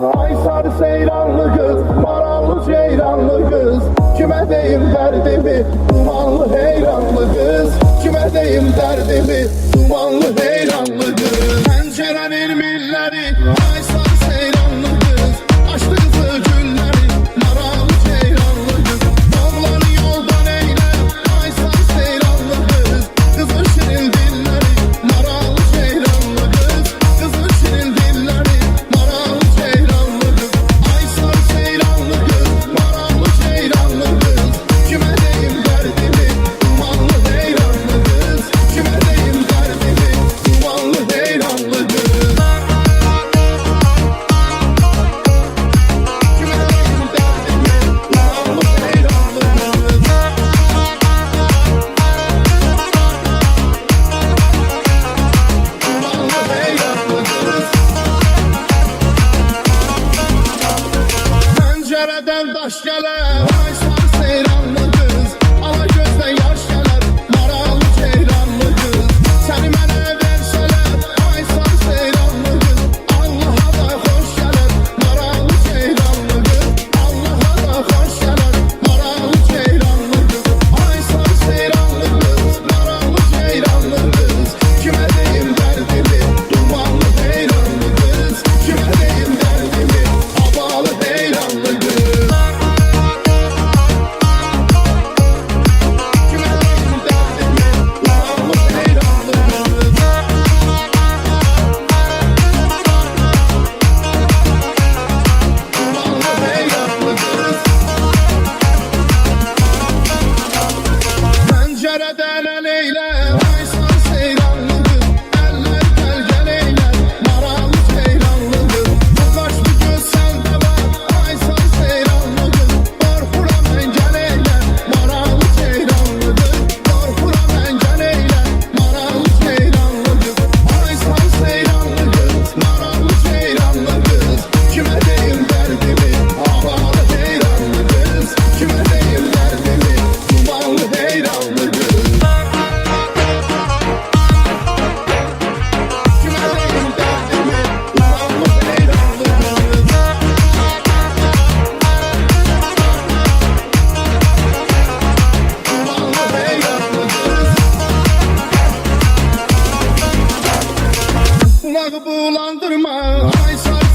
Ay sarı seyranlı kız, marallı ceyranlı kız. Kime deyim derdimi, dumanlı heyranlı kız. Kime deyim derdimi, dumanlı heyranlı kız. Pencerenin milleri, ay sarı seyranlı kız. Açtı kızı gülleri, marallı ceyranlı kız. Oğlanı yoldan eyle, ay sarı seyranlı kız. Kızın şirin dilleri, marallı ceyranlı kız. Kızın şirin dilleri, marallı ceyranlı kız. Ay sarı seyranlı kız, marallı ceyranlı kız. Kime deyim derdimi, dumanlı heyranlı kız. Kime deyim derdimi, dumanlı heyranlı kız. Kime deyim derdimi, dumanlı heyranlı kız. Dumanlı heyranlı kız. Pencereden taş geler, ay sarı seyranlı kız. Ala gözden yaş geler, marallı ceyranlı kız. Seni mənə verseler, ay sarı seyranlı kız. Allah'a da hoş gelir, marallı ceyranlı kız. Allah'a da hoş gelir, marallı ceyranlı kız. Ay sarı seyranlı kız, marallı ceyranlı kız. Kime deyim derdimi, dumanlı heyranlı kız. Kime deyim derdimi, havalı heyranlı kız. Kime deyim derdimi, dumanlı heyranlı kız. Dumanlı heyranlı kız. Pencereden el eyle, ay sarı seyranlı kız. Eller gel gel eyle, marallı ceyranlı kız. Bu kaş bir göz sende var, ay sarı seyranlı kız. Korkuram ben gel eyle, marallı ceyranlı kız. Korkuram ben gel eyle, marallı ceyranlı kız. Ay sarı seyranlı kız, marallı ceyranlı kız. Kime deyim derdimi, havalı heyranlı kız. Kime deyim derdimi, dumanlı heyranlı kız. Kime deyim derdimi, dumanlı heyranlı kız. Dumanlı heyranlı kız. Kulağı bulandırma, ay sarı